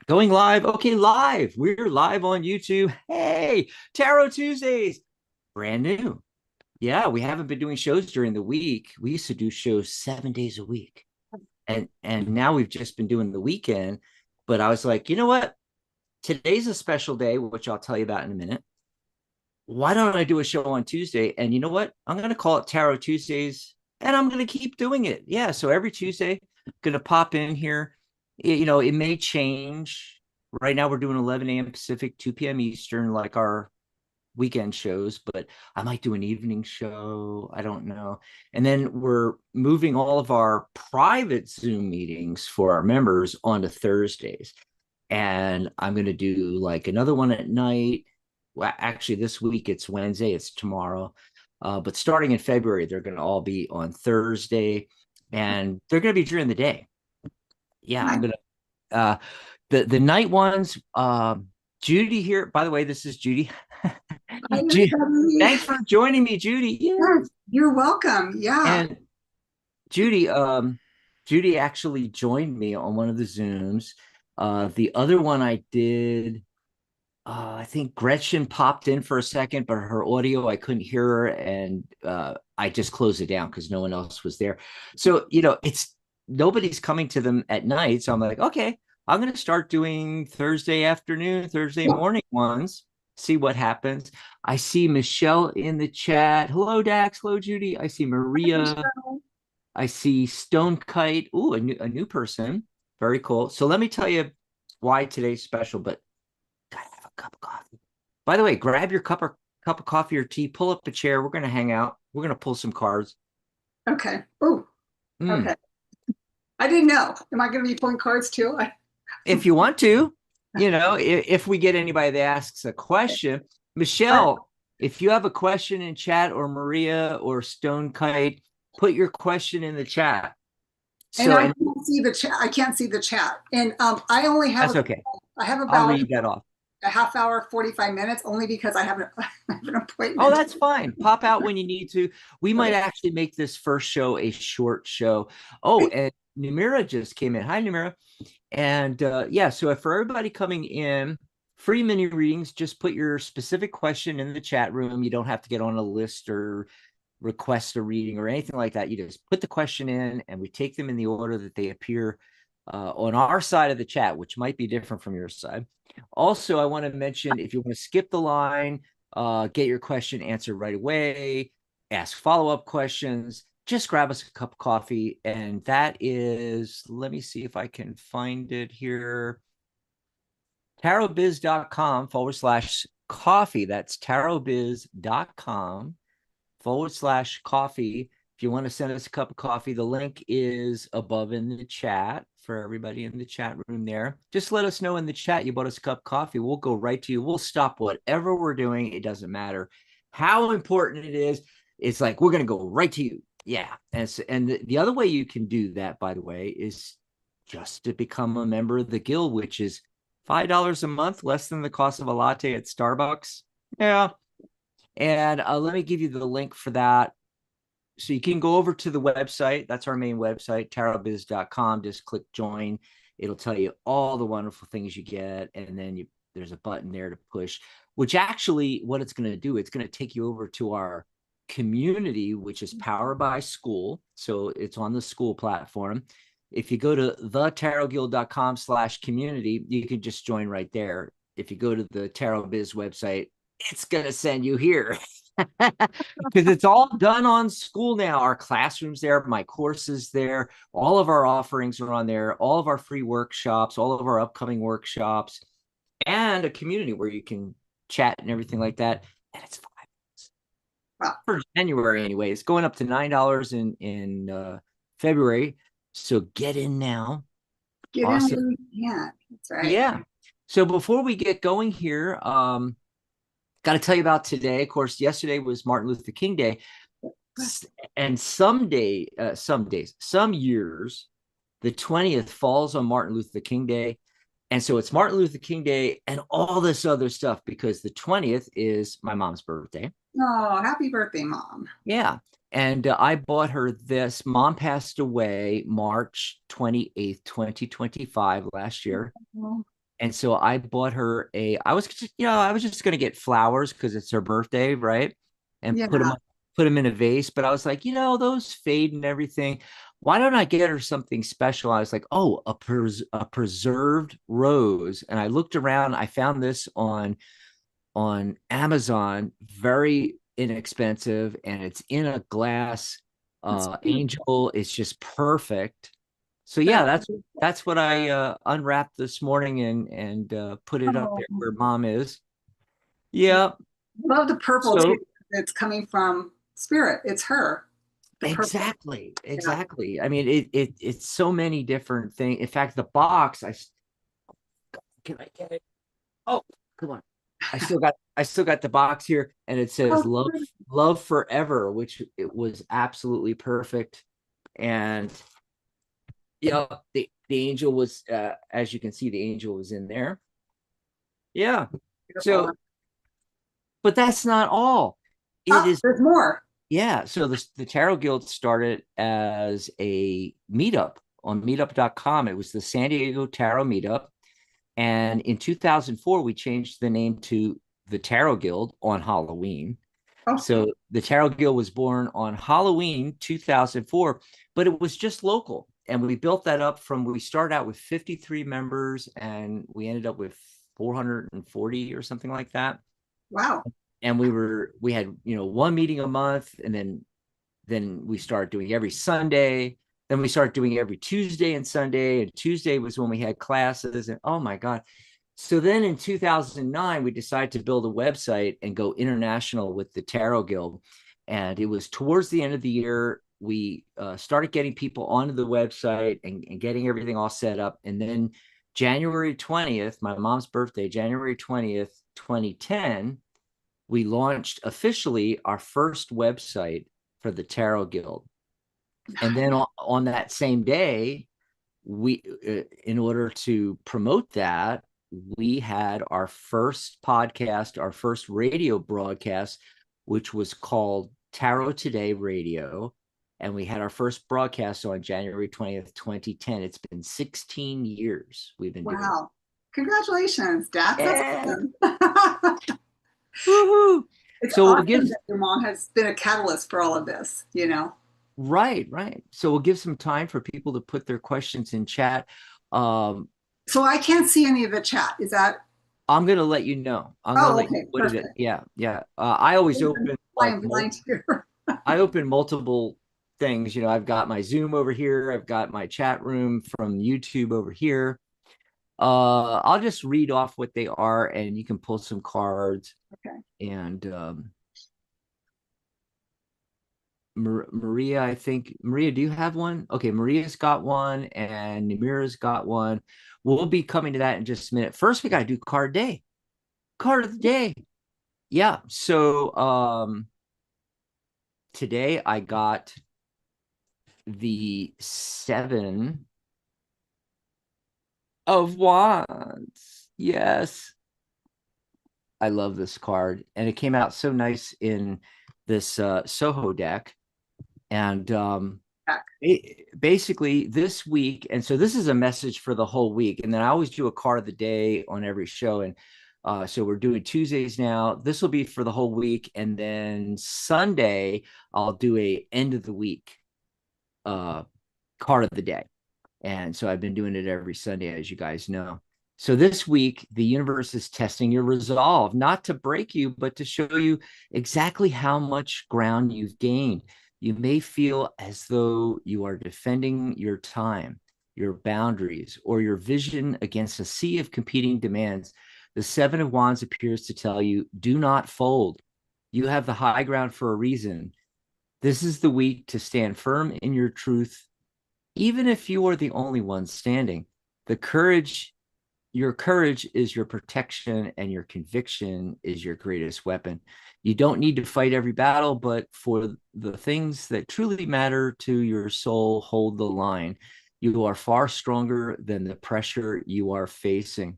Going live. Okay, live. We're live on YouTube. Hey, Tarot Tuesdays. Brand new. Yeah, we haven't been doing shows during the week. We used to do shows 7 days a week. And now we've just been doing the weekend. But I was like, you know what? Today's a special day, which I'll tell you about in a minute. Why don't I do a show on Tuesday? And you know what? I'm going to call it Tarot Tuesdays and I'm going to keep doing it. Yeah. So every Tuesday, I'm going to pop in here. It may change. Right now, we're doing 11 a.m. Pacific, 2 p.m. Eastern, like our weekend shows, but I might do an evening show. I don't know. And then we're moving all of our private Zoom meetings for our members onto Thursdays. And I'm going to do like another one at night. Well, actually, this week it's Wednesday, it's tomorrow. But starting in February, they're going to all be on Thursday and they're going to be during the day. Yeah, I'm going to, the night ones, Judy here. By the way, this is Judy. Hi, Judy, everybody. thanks for joining me, Judy. Yeah, Yes. you're welcome. Yeah. And Judy, Judy actually joined me on one of the Zooms. The other one I did, I think Gretchen popped in for a second, but her audio, I couldn't hear her, and I just closed it down because no one else was there. So, it's nobody's coming to them at night. So I'm like, okay, I'm going to start doing Thursday afternoon, Thursday morning ones, see what happens. I see Michelle in the chat. Hello, Dax. Hello, Judy. I see Maria. I see Stone Kite. Ooh, a new person. Very cool. So let me tell you why today's special, but gotta have a cup of coffee. By the way, grab your cup of coffee or tea, pull up a chair. We're gonna hang out. We're gonna pull some cards. Okay. Oh, Mm. okay. I didn't know. Am I going to be pulling cards too? If you want to, if we get anybody that asks a question, Michelle, if you have a question in chat, or Maria or Stone Kite, put your question in the chat. And So, I and can't see the chat. I can't see the chat. And I only have that's okay. I have I'll about read that off. a half hour, 45 minutes, only because I have an Oh, appointment. that's fine. Pop out when you need to. We might Okay. actually make this first show a short show. Oh, and Numira just came in. Hi, Numira. And yeah, so if for everybody coming in, free mini readings, just put your specific question in the chat room. You don't have to get on a list or request a reading or anything like that. You just put the question in and we take them in the order that they appear on our side of the chat, which might be different from your side. Also, I want to mention if you want to skip the line, get your question answered right away, ask follow-up questions, just grab us a cup of coffee. And that is, let me see if I can find it here. tarotbiz.com/coffee. That's tarotbiz.com/coffee. If you want to send us a cup of coffee, the link is above in the chat for everybody in the chat room there. Just let us know in the chat you bought us a cup of coffee. We'll go right to you. We'll stop whatever we're doing. It doesn't matter how important it is. It's like we're going to go right to you. Yeah. And the other way you can do that, by the way, is just to become a member of the guild, which is $5 a month, less than the cost of a latte at Starbucks. Yeah. And let me give you the link for that. So you can go over to the website. That's our main website, tarotbiz.com. Just click join. It'll tell you all the wonderful things you get. And then there's a button there to push, which actually what it's going to do, it's going to take you over to our community, which is Powered by School. So it's on the school platform. If you go to thetarotguild.com/community, you can just join right there. If you go to the Tarot Biz website, it's going to send you here. Because it's all done on school now. Our classrooms there, my courses there, all of our offerings are on there, all of our free workshops, all of our upcoming workshops, and a community where you can chat and everything like that. And it's Well, for January anyway. It's going up to $9 in February. So get in now. get in Awesome. where you can. That's right. Yeah. So before we get going here, got to tell you about today. Of course, yesterday was Martin Luther King Day, and some years, the 20th falls on Martin Luther King Day. And so it's Martin Luther King Day and all this other stuff because the 20th is my mom's birthday. Oh, happy birthday, Mom. Yeah. And I bought her this. Mom passed away March 28th, 2025, last year. And so I bought her I was just, I was just going to get flowers because it's her birthday, right? And Yeah. put them in a vase. But I was like, those fade and everything. Why don't I get her something special? I was like, oh, a preserved rose. And I looked around. I found this on Amazon, very inexpensive, and it's in a glass That's angel. It's just perfect. So that. yeah, that's what I unwrapped this morning and put it up Oh, there where mom is. Yeah. love the purple too. So It's coming from spirit. It's her. The purple. exactly, Yeah. exactly. I mean, it's so many different things. In fact, the box, can I get it? Oh, come on. I still got the box here, and it says Oh, love forever, which it was absolutely perfect. And the angel was as you can see, the angel was in there. Yeah. beautiful. So, but that's not all. It Oh, is, there's more. yeah. So the Tarot Guild started as a meetup on meetup.com. It was the San Diego Tarot Meetup. And in 2004, we changed the name to the Tarot Guild on Halloween. Oh, So the Tarot Guild was born on Halloween 2004, but it was just local. And we built that up we started out with 53 members and we ended up with 440 or something like that. wow. And we had, one meeting a month, and then we started doing every Sunday. Then we started doing every Tuesday and Sunday. And Tuesday was when we had classes. And oh my God. So then in 2009, we decided to build a website and go international with the Tarot Guild. And it was towards the end of the year, we started getting people onto the website and getting everything all set up. And then January 20th, my mom's birthday, January 20th, 2010, we launched officially our first website for the Tarot Guild. And then on that same day, we in order to promote that, we had our first podcast, our first radio broadcast, which was called Tarot Today Radio. And we had our first broadcast on January 20th, 2010. It's been 16 years we've been doing Wow. Congratulations, Dad. it. That's Yeah. awesome. Woohoo. It's So we'll give awesome that your mom has been a catalyst for all of this, you know? right, right. So we'll give some time for people to put their questions in chat. Um, So I can't see any of the chat. Is that? I'm gonna let you know. I'm gonna Oh, let you okay, know what it is. perfect. Yeah, yeah. I always open I like am blind here. I open multiple things. I've got my Zoom over here. I've got my chat room from YouTube over here. I'll just read off what they are, and you can pull some cards. Okay. And Maria, I think Maria, do you have one? Okay, Maria's got one, and Namira's got one. We'll be coming to that in just a minute. First, we got to do card day. Card of the day. Yeah. So today I got the 7 of Wands. Yes. I love this card. And it came out so nice in this Soho deck. And basically this week, and so this is a message for the whole week. And then I always do a card of the day on every show. And so we're doing Tuesdays now. This will be for the whole week. And then Sunday, I'll do a end of the week card of the day. And so I've been doing it every Sunday, as you guys know. So this week, the universe is testing your resolve, not to break you, but to show you exactly how much ground you've gained. You may feel as though you are defending your time, your boundaries, or your vision against a sea of competing demands. The 7 of Wands appears to tell you, do not fold. You have the high ground for a reason. This is the week to stand firm in your truth, even if you are the only one standing. Your courage is your protection, and your conviction is your greatest weapon. You don't need to fight every battle, but for the things that truly matter to your soul, hold the line. You are far stronger than the pressure you are facing.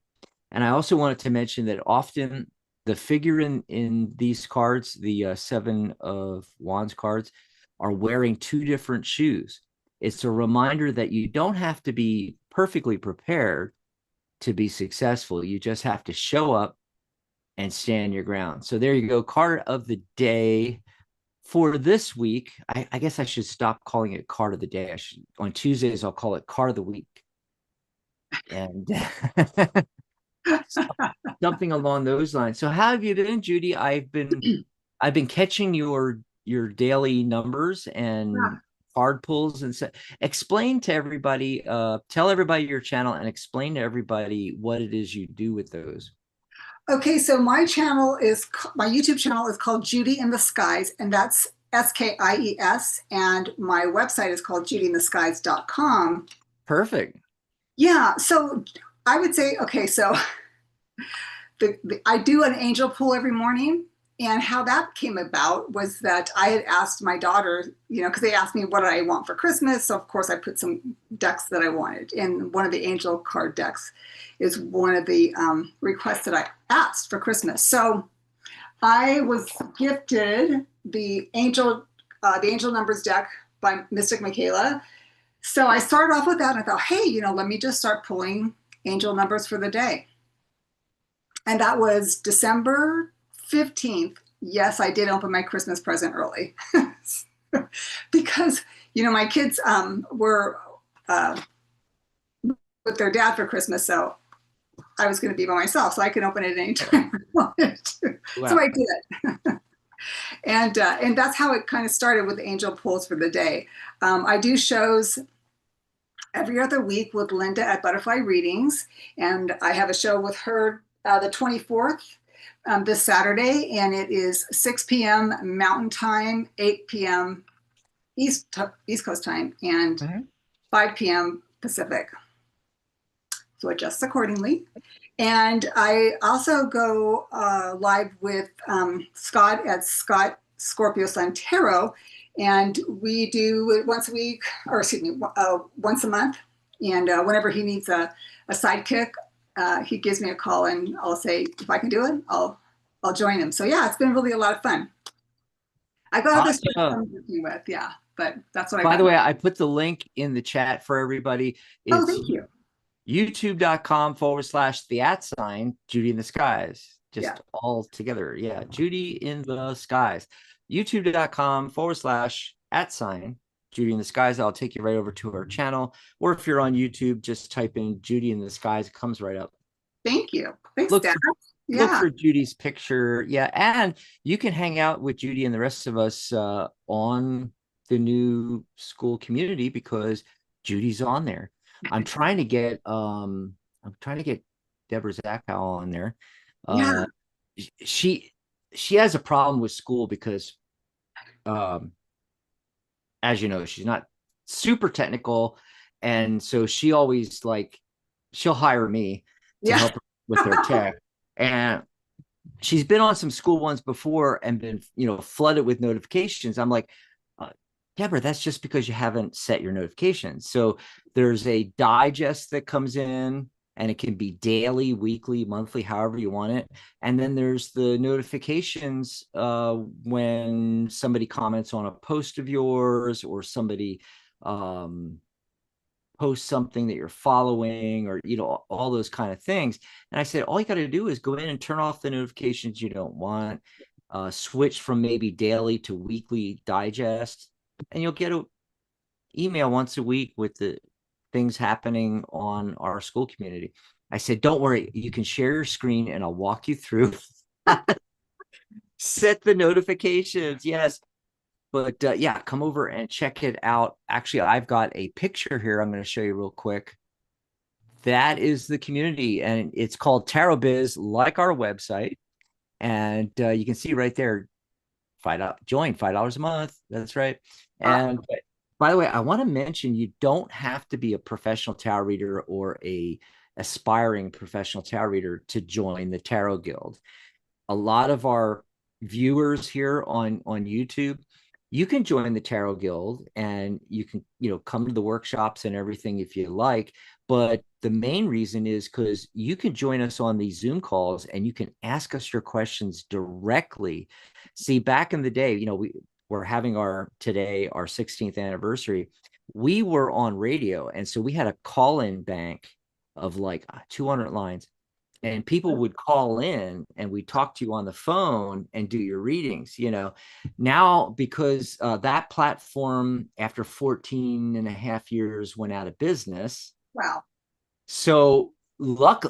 And I also wanted to mention that often the figure in these cards, the 7 of Wands cards, are wearing 2 different shoes. It's a reminder that you don't have to be perfectly prepared. to be successful. You just have to show up and stand your ground. So there you go. Card of the day for this week. I guess I should stop calling it card of the day. On Tuesdays, I'll call it card of the week. And something along those lines. So how have you been, Judy? I've been catching your daily numbers and card pulls and so explain to everybody, tell everybody your channel and explain to everybody what it is you do with those. Okay, so my YouTube channel is called Judy in the Skies, and that's SKIES, and my website is called judyintheskies.com. Perfect. Yeah, so I would say, okay, so I do an angel pull every morning. And how that came about was that I had asked my daughter, because they asked me what I want for Christmas. So, of course, I put some decks that I wanted. And one of the angel card decks is one of the requests that I asked for Christmas. So I was gifted the angel numbers deck by Mystic Michaela. So I started off with that and I thought, hey, let me just start pulling angel numbers for the day. And that was December 15th. Yes, I did open my Christmas present early because, my kids were with their dad for Christmas. So I was going to be by myself, so I could open it any time I wanted to. Wow. So I did it. And that's how it kind of started with angel pulls for the day. I do shows every other week with Linda at Butterfly Readings. And I have a show with her the 24th. This Saturday, and it is 6 p.m. Mountain Time, 8 p.m. East Coast Time, and 5 p.m. Pacific. So adjust accordingly. And I also go live with Scott at Scott Scorpio Sun Tarot, and we do it once a week, or excuse me, once a month. And whenever he needs a sidekick, he gives me a call and I'll say, if I can do it, I'll join him. So yeah, it's been really a lot of fun. I got other stuff I'm working with, yeah, but that's what I got. By the way, I put the link in the chat for everybody. It's thank you. youtube.com/the Judy in the Skies. Just all together. Yeah, Judy in the Skies. youtube.com/@ Judy in the Skies. I'll take you right over to her channel. Or if you're on YouTube, just type in Judy in the Skies. It comes right up. Thank you. Thanks, Dad. Look for Judy's picture. Yeah. And you can hang out with Judy and the rest of us on the new school community because Judy's on there. I'm trying to get Deborah Zachow on there. She has a problem with school because as you know, she's not super technical. And so she always she'll hire me to help her with her tech. And she's been on some school ones before and been, flooded with notifications. I'm like, Deborah, that's just because you haven't set your notifications. So there's a digest that comes in and it can be daily, weekly, monthly, however you want it. And then there's the notifications when somebody comments on a post of yours or somebody post something that you're following or, all those kind of things. And I said, all you got to do is go in and turn off the notifications you don't want, switch from maybe daily to weekly digest, and you'll get an email once a week with the things happening on our school community. I said, don't worry, you can share your screen and I'll walk you through. Set the notifications. Yes. But yeah, come over and check it out. Actually, I've got a picture here I'm going to show you real quick. That is the community, and it's called Tarot Biz, like our website. And you can see right there, join $5 a month. That's right. And by the way, I want to mention you don't have to be a professional tarot reader or a aspiring professional tarot reader to join the Tarot Guild. A lot of our viewers here on YouTube, you can join the Tarot Guild and you can, come to the workshops and everything if you like. But the main reason is because you can join us on these Zoom calls and you can ask us your questions directly. See, back in the day, we're having our 16th anniversary. We were on radio. And so we had a call-in bank of like 200 lines, and people would call in and we talk to you on the phone and do your readings. Now, because that platform after 14 and a half years went out of business. Wow. So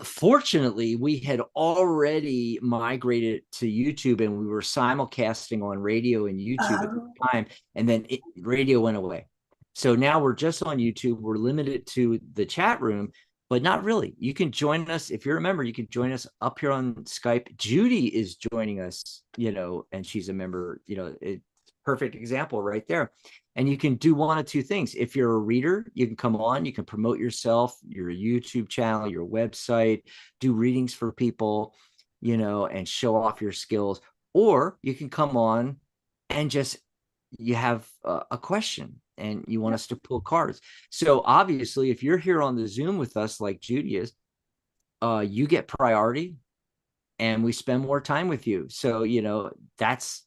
fortunately, we had already migrated to YouTube, and we were simulcasting on radio and YouTube at the time, and then radio went away. So now we're just on YouTube. We're limited to the chat room, but not really. You can join us. If you're a member, you can join us up here on Skype. Judy is joining us, and she's a member. It's perfect example right there. And you can do one of two things. If you're a reader, you can come on, you can promote yourself, your YouTube channel, your website, do readings for people, and show off your skills. Or you can come on and you have a question and you want us to pull cards. So obviously, if you're here on the Zoom with us, like Judy is, you get priority and we spend more time with you. So, that's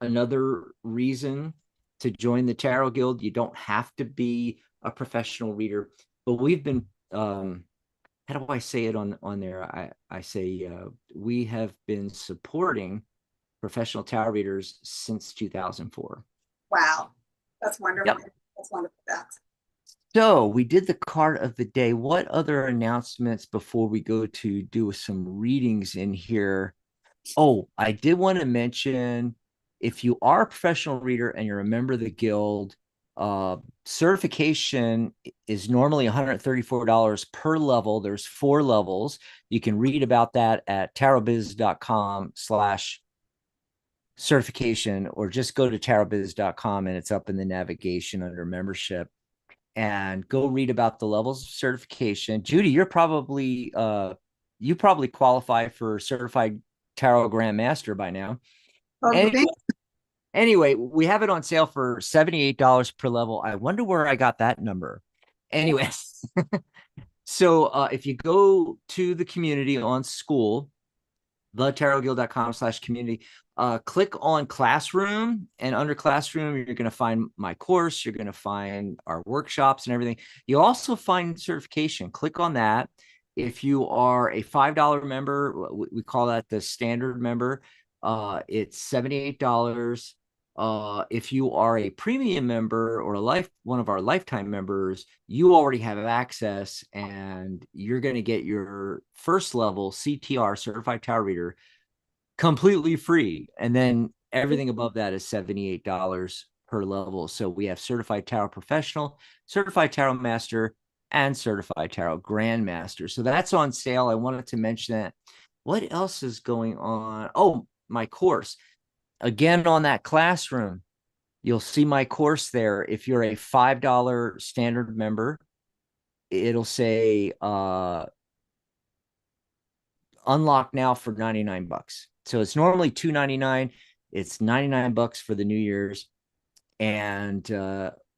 another reason to join the Tarot Guild. You don't have to be a professional reader, but we've been, how do I say it on there? I say we have been supporting professional tarot readers since 2004. Wow. That's wonderful. Yep. That's wonderful. So we did the card of the day. What other announcements before we go to do some readings in here? Oh, I did want to mention, if you are a professional reader and you're a member of the guild, certification is normally $134 per level. There's 4 levels. You can read about that at tarotbiz.com/certification, or just go to tarotbiz.com and it's up in the navigation under membership, and go read about the levels of certification. Judy, you probably qualify for certified Tarot Grandmaster by now. Anyway, we have it on sale for $78 per level. I wonder where I got that number. Anyway, so if you go to the community on School, thetarotguild.com/community, click on Classroom, and under Classroom, you're going to find my course. You're going to find our workshops and everything. You'll also find certification. Click on that. If you are a $5 member, we call that the standard member. It's $78. If you are a premium member or one of our lifetime members, you already have access, and you're going to get your first level CTR, Certified Tarot Reader, completely free. And then everything above that is $78 per level. So we have Certified Tarot Professional, Certified Tarot Master, and Certified Tarot Grandmaster. So that's on sale. I wanted to mention that. What else is going on? Oh, my course. Again, on that Classroom, you'll see my course there. If you're a $5 standard member, it'll say unlock now for $99. So it's normally $299. It's $99 for the New Year's, and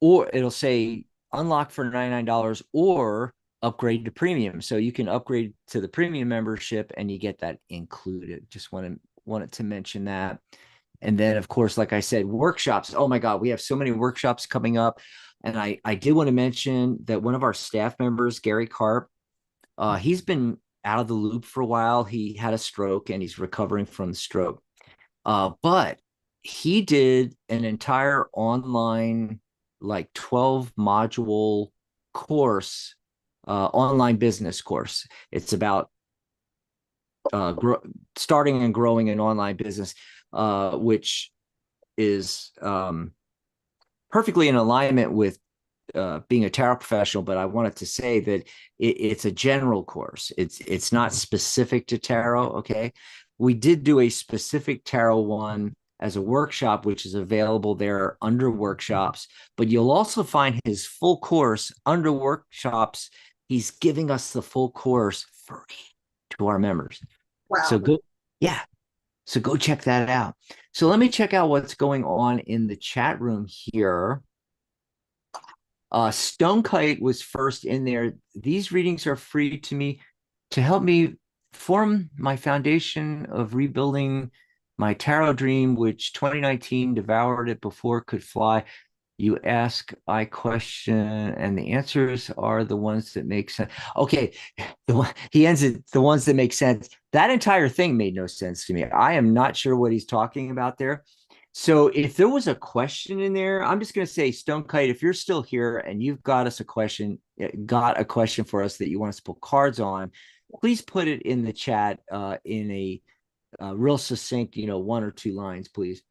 or it'll say unlock for $99 or upgrade to premium. So you can upgrade to the premium membership and you get that included. Just wanted to mention that. And then, of course, like I said, workshops. Oh my God, we have so many workshops coming up. And I did want to mention that one of our staff members, Gary Karp, he's been out of the loop for a while. He had a stroke and he's recovering from the stroke. But he did an entire online, like 12 module course, online business course. It's about starting and growing an online business, which is perfectly in alignment with being a tarot professional. But I wanted to say that it's a general course. It's not specific to tarot. Okay. We did do a specific tarot one as a workshop, which is available there under workshops, but you'll also find his full course under workshops. He's giving us the full course free to our members. Wow. So go check that out. So let me check out what's going on in the chat room here. Stone Kite was first in there. These readings are free to me to help me form my foundation of rebuilding my tarot dream, which 2019 devoured it before it could fly. You ask, I question, and the answers are the ones that make sense. Okay, he ends it, the ones that make sense. That entire thing made no sense to me. I am not sure what he's talking about there. So if there was a question in there, I'm just going to say, Stone Kite, if you're still here and you've got us a question, got a question for us that you want us to pull cards on, please put it in the chat in a real succinct, 1 or 2 lines, please.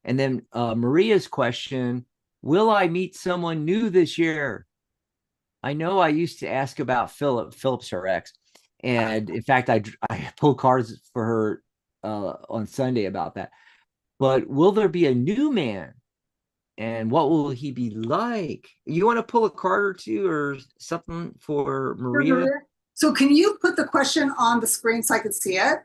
And then Maria's question, will I meet someone new this year? I know I used to ask about Philip. Philip's her ex. And in fact, I pulled cards for her on Sunday about that. But will there be a new man? And what will he be like? You want to pull a card or two or something for Maria? So can you put the question on the screen so I can see it?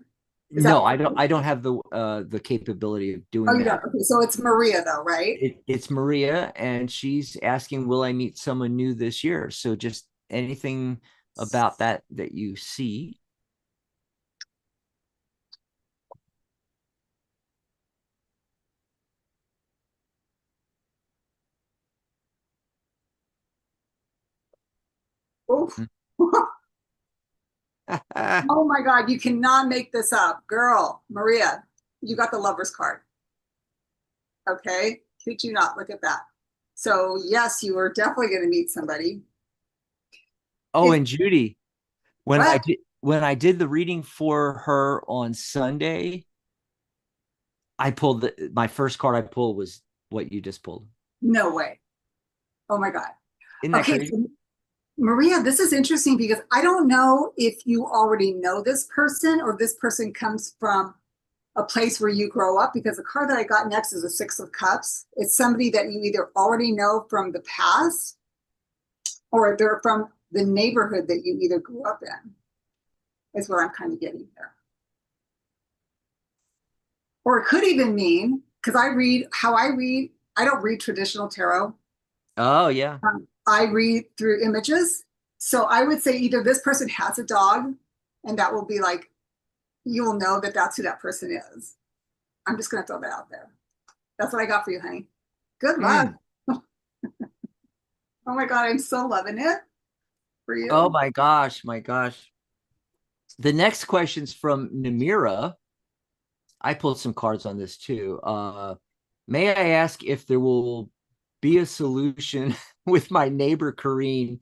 No, I don't. I don't have the capability of doing you that. don't. Okay, so it's Maria though, right? It's Maria, and she's asking, "Will I meet someone new this year?" So just anything about that you see. Oof. Oh my God, you cannot make this up. Girl, Maria, you got the lover's card. Okay, could you not? Look at that. So yes, you are definitely going to meet somebody. Oh, and Judy, when I What? did when I did the reading for her on Sunday, I pulled my first card I pulled was what you just pulled. No way. Oh my God. Isn't that Okay, crazy? so Maria, this is interesting because I don't know if you already know this person or this person comes from a place where you grow up, because the card that I got next is a 6 of Cups. It's somebody that you either already know from the past or they're from the neighborhood that you either grew up in, is what I'm kind of getting here. Or it could even mean, because I don't read traditional tarot. Oh, yeah. I read through images. So I would say either this person has a dog, and that will be like, you'll know that that's who that person is. I'm just going to throw that out there. That's what I got for you, honey. Good luck. Oh my God, I'm so loving it for you. Oh my gosh, my gosh. The next question's from Namira. I pulled some cards on this too. May I ask if there will be a solution with my neighbor Corrine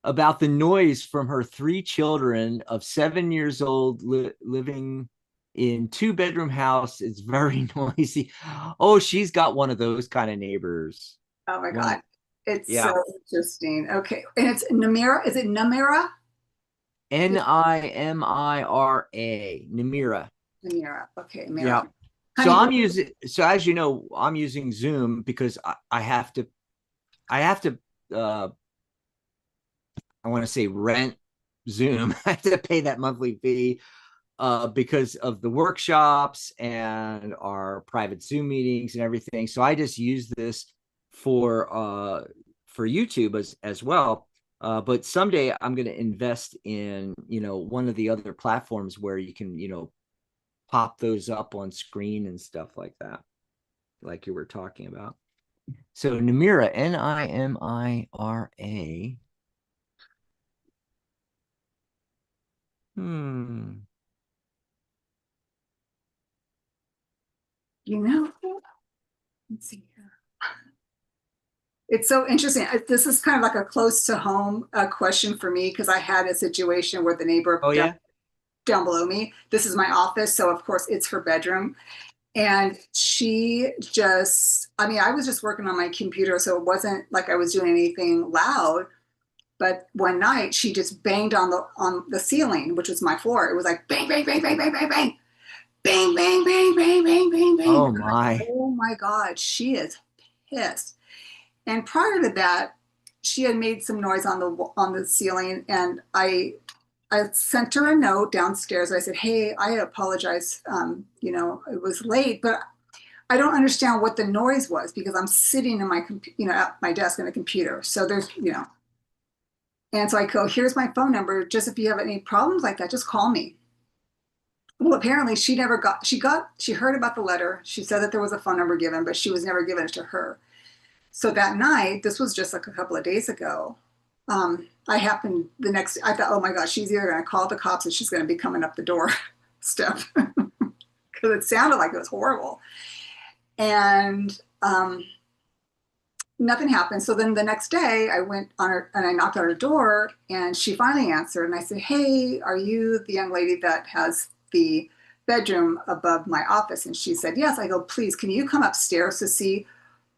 about the noise from her 3 children of 7 years old living in 2-bedroom house? It's very noisy. Oh, she's got one of those kind of neighbors. Oh my God. It's yeah. so interesting. Okay. And it's Namira. Is it Namira? Nimira. Namira. Namira. Okay. Namira. Yeah. So I'm using, so as you know, I'm using Zoom because I have to, I want to say rent Zoom. I have to pay that monthly fee because of the workshops and our private Zoom meetings and everything. So I just use this for YouTube as well. But someday I'm going to invest in, one of the other platforms where you can, pop those up on screen and stuff like that, like you were talking about. So Namira, Nimira. Let's see here. It's so interesting. This is kind of like a close to home question for me because I had a situation where the neighbor down below me, this is my office. So of course it's her bedroom. And she just, I was just working on my computer. So it wasn't like I was doing anything loud. But one night she just banged on the ceiling, which was my floor. It was like bang, bang, bang, bang, bang, bang, bang. Bang, bang, bang, bang, bang, bang, bang. Oh my. Like, oh my God, she is pissed. And prior to that, she had made some noise on the ceiling, and I sent her a note downstairs. I said, "Hey, I apologize. It was late, but I don't understand what the noise was because I'm sitting in my at my desk on a computer. So there's And so I go, here's my phone number. Just if you have any problems like that, just call me." Well, apparently she heard about the letter. She said that there was a phone number given, but she was never given it to her. So that night, this was just like a couple of days ago. I thought, oh my gosh, she's either going to call the cops or she's going to be coming up the door step because it sounded like it was horrible. And nothing happened. So then the next day I went on her and I knocked on her door and she finally answered. And I said, hey, are you the young lady that has the bedroom above my office? And she said, yes. I go, please, can you come upstairs to see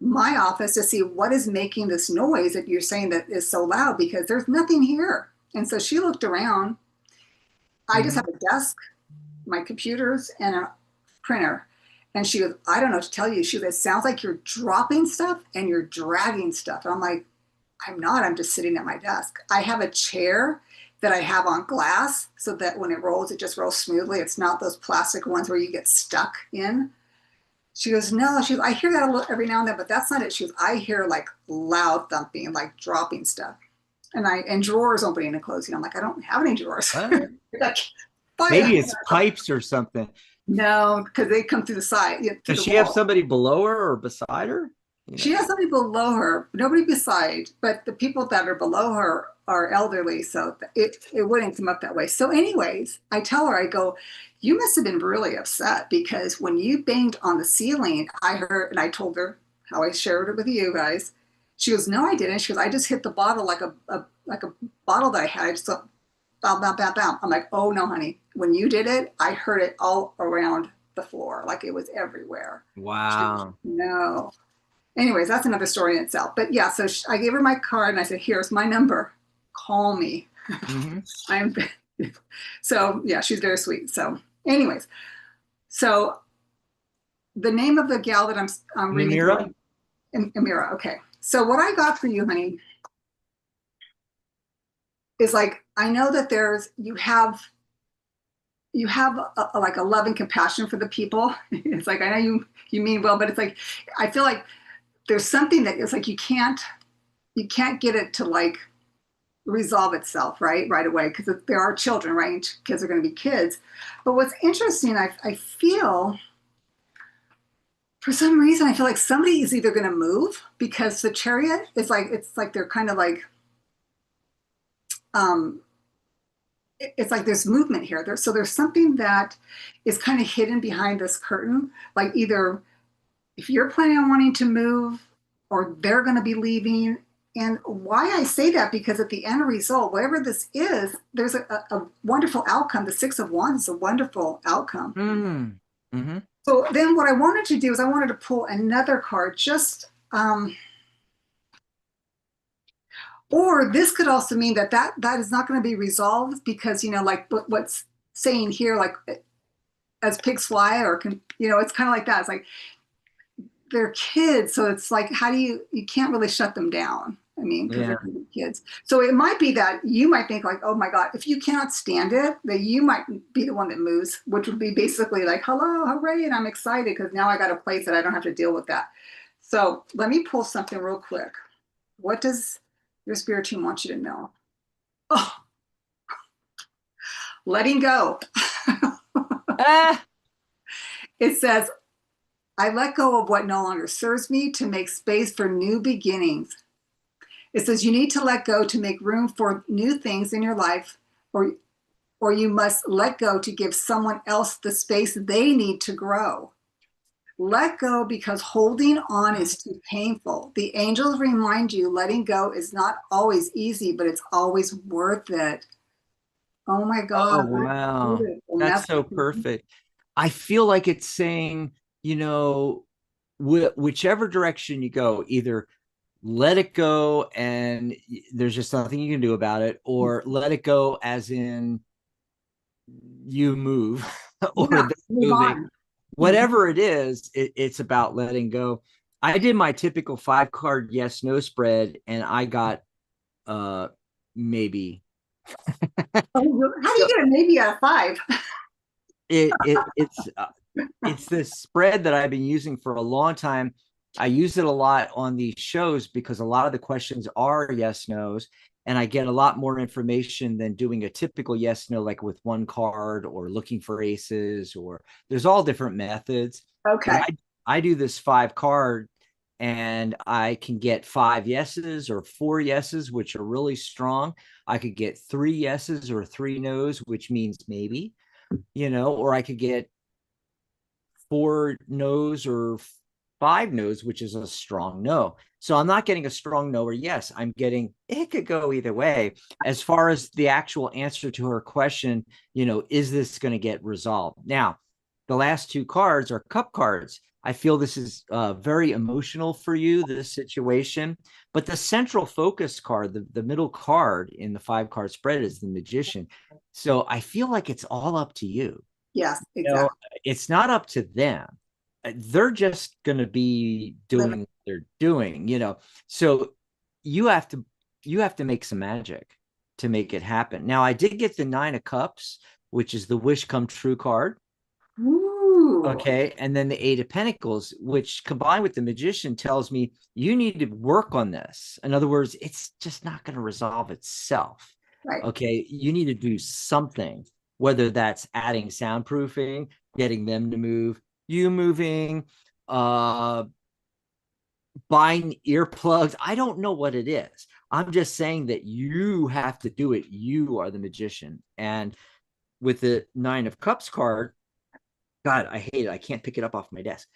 my office to see what is making this noise that you're saying that is so loud, because there's nothing here. And so she looked around. I just have a desk, my computers, and a printer. And she goes, I don't know what to tell you. She goes, it sounds like you're dropping stuff and you're dragging stuff. And I'm like, I'm not. I'm just sitting at my desk. I have a chair that I have on glass so that when it rolls, it just rolls smoothly. It's not those plastic ones where you get stuck in. She goes, no, I hear that a little every now and then, but that's not it. She goes, I hear like loud thumping, like dropping stuff. And drawers opening and closing. I'm like, I don't have any drawers. Maybe it's pipes or something. No, because they come through the side. Does she have somebody below her or beside her? She has somebody below her, nobody beside, but the people that are below her are elderly, so it wouldn't come up that way. So anyways, I tell her, I go, you must have been really upset because when you banged on the ceiling, I heard, and I told her how I shared it with you guys. She goes, no, I didn't. She goes, I just hit the bottle like a bottle that I had. I just thought, bam, bam, bam, bam. I'm like, oh no, honey. When you did it, I heard it all around the floor, like it was everywhere. Wow. Goes, no. Anyways, that's another story in itself. But yeah, so I gave her my card and I said, here's my number. Call me. So yeah, she's very sweet. So anyways, so the name of the gal that I'm reading. Amira. Okay. So what I got for you, honey, is like, I know that you have like a love and compassion for the people. It's like, I know you mean well, but it's like, I feel like there's something that it's like you can't get it to like resolve itself right away, because there are children, right? Kids are going to be kids. But what's interesting, I feel, for some reason, I feel like somebody is either going to move, because the Chariot is like, it's like they're kind of like, it's like there's movement here. So there's something that is kind of hidden behind this curtain, like either if you're planning on wanting to move or they're going to be leaving. And why I say that, because at the end result, whatever this is, there's a wonderful outcome. The Six of Wands is a wonderful outcome. So then what I wanted to do is I wanted to pull another card, just, or this could also mean that is not going to be resolved, because, like what's saying here, like as pigs fly, or it's kind of like that. It's like, they're kids, so it's like, how do you can't really shut them down. I mean, because they're kids. So it might be that you might think like, oh my God, if you cannot stand it, that you might be the one that moves, which would be basically like, hello, hooray, and I'm excited because now I got a place that I don't have to deal with that. So let me pull something real quick. What does your spirit team want you to know? Oh, letting go. It says, I let go of what no longer serves me to make space for new beginnings. It says you need to let go to make room for new things in your life, or you must let go to give someone else the space they need to grow. Let go because holding on is too painful. The angels remind you letting go is not always easy, but it's always worth it. Oh my God. Oh, wow. That's so perfect. I feel like it's saying, whichever direction you go, either let it go and there's just nothing you can do about it, or let it go as in you move, or moving. Whatever it is, it's about letting go. I did my typical 5-card yes/no spread, and I got maybe. How do you get a maybe out of 5? It's this spread that I've been using for a long time. I use it a lot on these shows because a lot of the questions are yes, no's, and I get a lot more information than doing a typical yes, no, like with one card or looking for aces, or there's all different methods. Okay. I do this 5-card and I can get 5 yeses or 4 yeses, which are really strong. I could get 3 yeses or 3 no's, which means maybe, or I could get 4 no's or 5 no's, which is a strong no. So I'm not getting a strong no or yes. I'm getting, it could go either way. As far as the actual answer to her question, is this going to get resolved? Now, the last 2 cards are cup cards. I feel this is very emotional for you, this situation. But the central focus card, the middle card in the 5-card spread, is the Magician. So I feel like it's all up to you. Yes, exactly. It's not up to them. They're just going to be doing what they're doing, So you have to make some magic to make it happen. Now, I did get the 9 of Cups, which is the wish come true card. Ooh. Okay. And then the 8 of Pentacles, which combined with the Magician tells me you need to work on this. In other words, it's just not going to resolve itself. Right. Okay. You need to do something, whether that's adding soundproofing, getting them to move, you moving, buying earplugs. I don't know what it is. I'm just saying that you have to do it. You are the Magician. And with the 9 of Cups card, God, I hate it. I can't pick it up off my desk.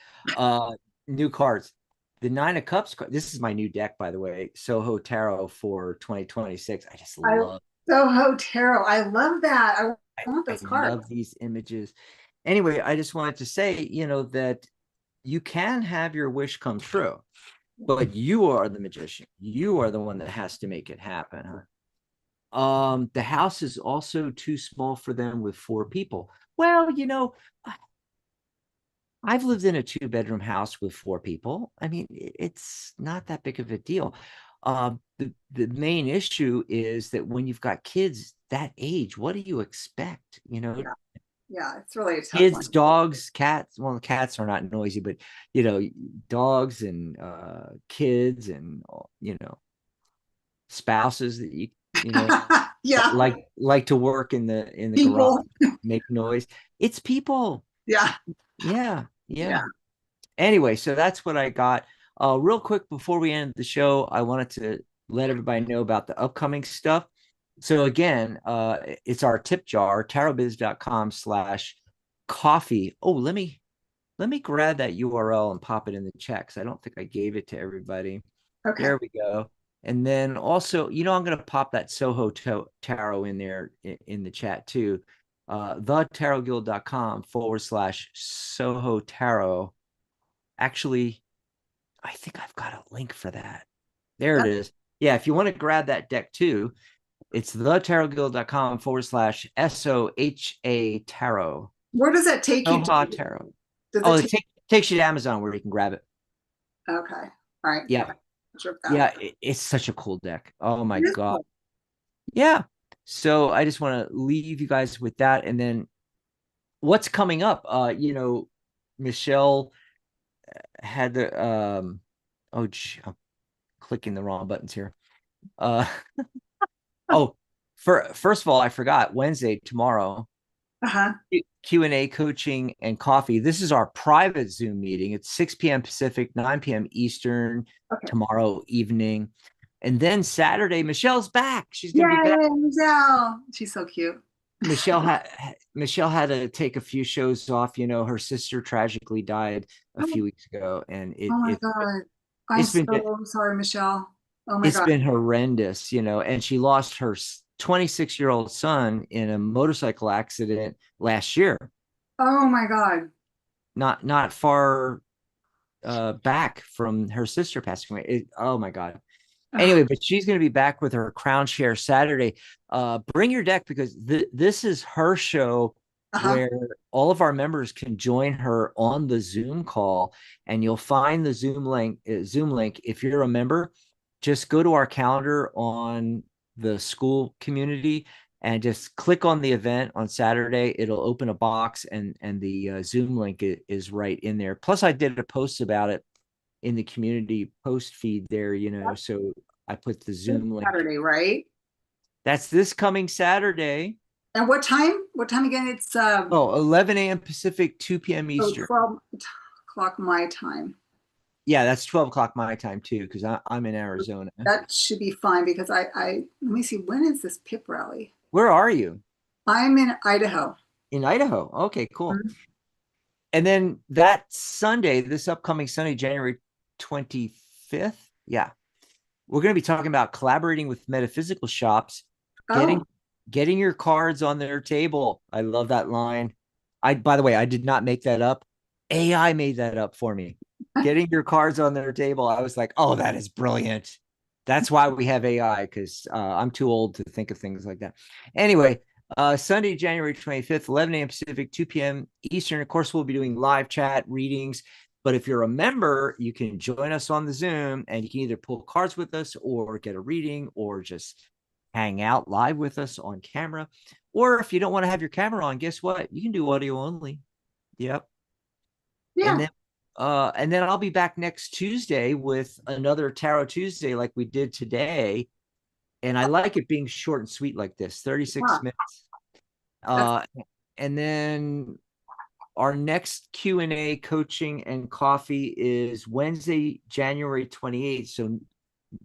New cards. The 9 of Cups card. This is my new deck, by the way. Soho Tarot for 2026. I just love Soho Tarot. I love that. I want those cards. I love these images. Anyway, I just wanted to say, that you can have your wish come true, but you are the Magician. You are the one that has to make it happen. The house is also too small for them with 4 people. Well, I've lived in a 2-bedroom house with 4 people. I mean, it's not that big of a deal. The main issue is that when you've got kids that age, what do you expect? Yeah, it's really a tough Kids, one. dogs, cats. Well, cats are not noisy, but dogs and kids and spouses that yeah, like to work in the people. garage, make noise. It's people. Yeah. Yeah. Anyway, so that's what I got. Real quick before we end the show, I wanted to let everybody know about the upcoming stuff. So again, it's our tip jar, tarotbiz.com/coffee. Oh, let me grab that URL and pop it in the chat, because I don't think I gave it to everybody. Okay. There we go. And then also, I'm going to pop that Soho Tarot in there in the chat too. thetarotguild.com/Soho Tarot. Actually, I think I've got a link for that. There it is. Yeah, if you want to grab that deck too, it's thetarotguild.com/SOHA Tarot. Where does that take you Soho to? Tarot. It takes you to Amazon, where you can grab it. Okay. All right. Yeah. Yeah, it's such a cool deck. Oh my God. Cool. Yeah. So I just want to leave you guys with that. And then what's coming up? Michelle had the I'm clicking the wrong buttons here. First of all, I forgot Wednesday, tomorrow. Q&A, coaching, and coffee. This is our private Zoom meeting. It's 6 p.m. Pacific, 9 p.m. Eastern, tomorrow evening. And then Saturday, Michelle's back. She's going to be back. Michelle. She's so cute. Michelle had to take a few shows off. Her sister tragically died a few weeks ago. And oh my God. I'm so sorry, Michelle. Oh my God. It's been horrendous, and she lost her 26-year-old son in a motorcycle accident last year. Oh my God. Not far back from her sister passing away. Oh my God. Anyway, but she's going to be back with her crown share Saturday. Bring your deck, because this is her show where all of our members can join her on the Zoom call, and you'll find the Zoom link. If you're a member, just go to our calendar on the school community and just click on the event on Saturday. It'll open a box, and the Zoom link is right in there. Plus, I did a post about it in the community post feed there, so I put the Zoom link. Saturday, right? That's this coming Saturday. And what time? What time again? It's 11 a.m. Pacific, 2 p.m. Eastern. 12 o'clock my time. Yeah, that's 12 o'clock my time too, because I'm in Arizona. That should be fine because I let me see, when is this pip rally? Where are you? I'm in Idaho. In Idaho. Okay, cool. Mhm. And then that Sunday, this upcoming Sunday, January 25th. Yeah. We're going to be talking about collaborating with metaphysical shops, Oh, getting getting your cards on their table. I love that line. By the way, I did not make that up. AI made that up for me. Getting your cards on their table. I was like, "Oh, that is brilliant." That's why we have AI, because I'm too old to think of things like that. Anyway, Sunday, January 25th, 11 a.m. Pacific, 2 p.m. Eastern. Of course, we'll be doing live chat readings. But if you're a member, you can join us on the Zoom, and you can either pull cards with us or get a reading or just hang out live with us on camera. Or if you don't want to have your camera on, guess what? You can do audio only. Yep. And yeah. then I'll be back next Tuesday with another Tarot Tuesday like we did today. And I like it being short and sweet like this, 36 Wow. minutes. That's Uh and then our next Q&A coaching and coffee is Wednesday, January 28th. So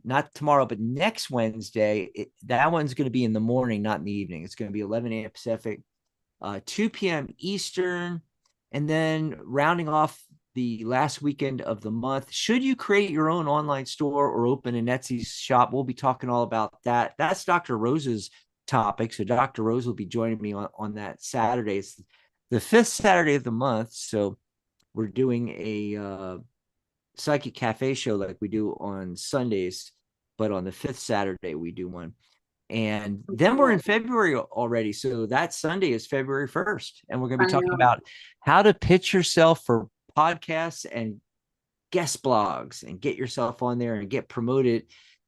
not tomorrow, but next Wednesday. That one's going to be in the morning, not in the evening. It's going to be 11 a.m. Pacific, 2 p.m. Eastern. And then rounding off the last weekend of the month, should you create your own online store or open an Etsy shop, we'll be talking all about that. That's Dr. Rose's topic. So Dr. Rose will be joining me on that Saturday. It's the fifth Saturday of the month. So we're doing a psychic cafe show like we do on Sundays, but on the fifth Saturday we do one. And then we're in cool. February already. So that Sunday is February 1st. And we're going to I be talking know. about how to pitch yourself for podcasts and guest blogs and get yourself on there and get promoted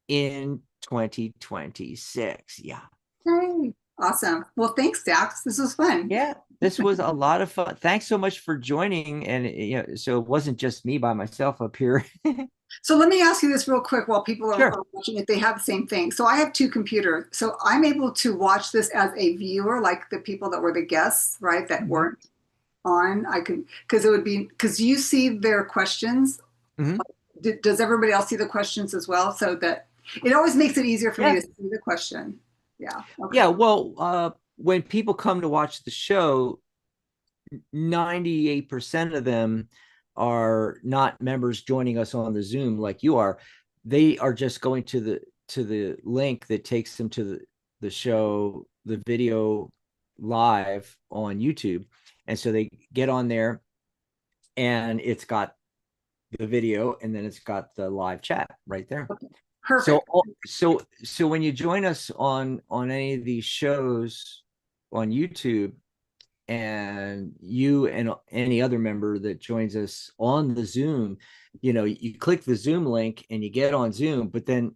in 2026. Yeah. Hey, awesome. Well, thanks, Dax. This was fun. Yeah. This was a lot of fun. Thanks so much for joining. And so it wasn't just me by myself up here. So let me ask you this real quick while people Sure. are watching if they have the same thing. So I have two computers. So I'm able to watch this as a viewer, like the people that were the guests, right, that Mhm. weren't on. I can, because it would be, because you see their questions. Mhm. Does everybody else see the questions as well? So that it always makes it easier for me Yeah. to see the question. Yeah. Yeah. Okay. Well, when people come to watch the show, 98% of them are not members joining us on the Zoom like you are. They are just going to the link that takes them to the show, the video live on YouTube. And so they get on there and it's got the video and then it's got the live chat right there. Okay. So Perfect. so when you join us on any of these shows on YouTube, and you and any other member that joins us on the Zoom, you click the Zoom link and you get on Zoom, but then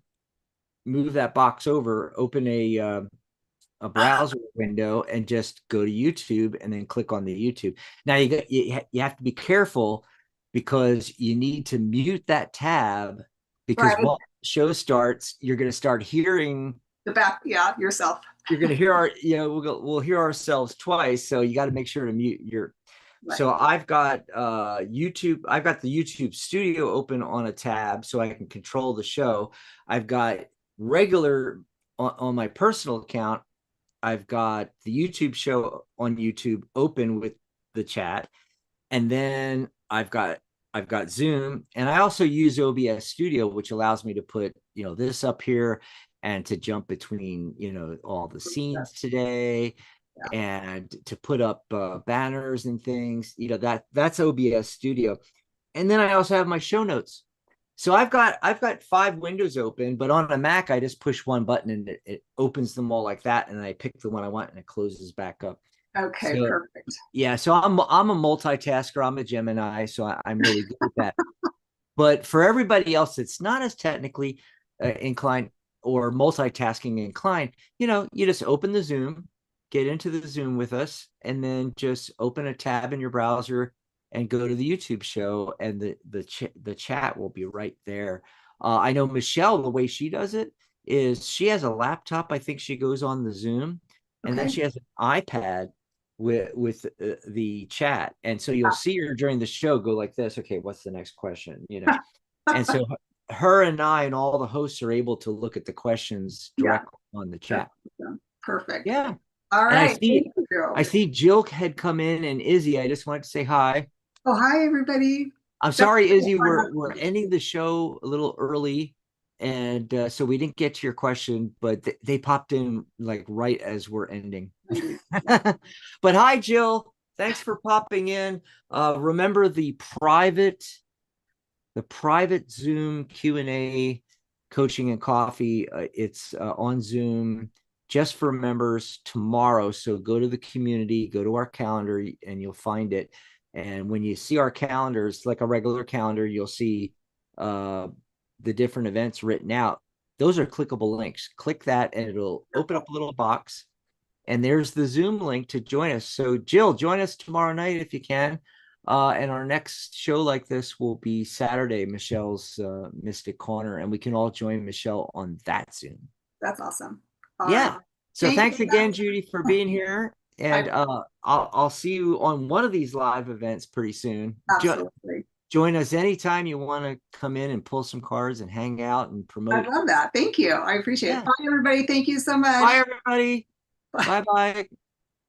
move that box over, open a browser window and just go to YouTube and then click on the YouTube. Now you have to be careful because you need to mute that tab, because Right. while the show starts, you're going to start hearing The back. Yeah. Yourself. you're going to hear we'll hear ourselves twice. So you got to make sure to mute your. Right. So I've got YouTube. I've got the YouTube studio open on a tab so I can control the show. I've got regular on my personal account. I've got the YouTube show on YouTube open with the chat, and then I've got Zoom, and I also use OBS Studio, which allows me to put this up here and to jump between all the scenes today Yeah. and to put up banners and things. That's OBS Studio, and then I also have my show notes. So I've got 5 windows open, but on a Mac I just push one button and it opens them all like that, and I pick the one I want and it closes back up. Okay. So Perfect. yeah, so I'm a multitasker. I'm a Gemini, so I'm really good at that. But for everybody else that's not as technically inclined or multitasking inclined, you just open the Zoom, get into the Zoom with us, and then just open a tab in your browser and go to the YouTube show, and the chat will be right there. I know Michelle, the way she does it is she has a laptop. I think she goes on the Zoom, and then Okay. she has an iPad with the chat, and so you'll see her during the show go like this. Okay, what's the next question? And so her and I and all the hosts are able to look at the questions Yeah, directly on the that's chat. awesome. Perfect. Yeah. All And right. Thank you. I see Jill had come in, and Izzy. I just wanted to say hi. Oh, hi, everybody. I'm That's sorry, Izzy, we're ending the show a little early, and so we didn't get to your question, but they popped in like right as we're ending. But hi, Jill. Thanks for popping in. Remember the private Zoom Q&A coaching and coffee. It's on Zoom just for members tomorrow. So go to the community, go to our calendar, and you'll find it. And when you see our calendars, like a regular calendar, you'll see the different events written out. Those are clickable links. Click that and it'll open up a little box. And there's the Zoom link to join us. So Jill, join us tomorrow night if you can. And our next show like this will be Saturday, Michelle's Mystic Corner, and we can all join Michelle on that Zoom. That's awesome. All Yeah. right. So thanks again, Judy, for being here. And I'll see you on one of these live events pretty soon. Absolutely. Join us anytime you want to come in and pull some cards and hang out and promote. I love that. Thank you. I appreciate it. Bye, everybody. Thank you so much. Bye, everybody. Bye-bye.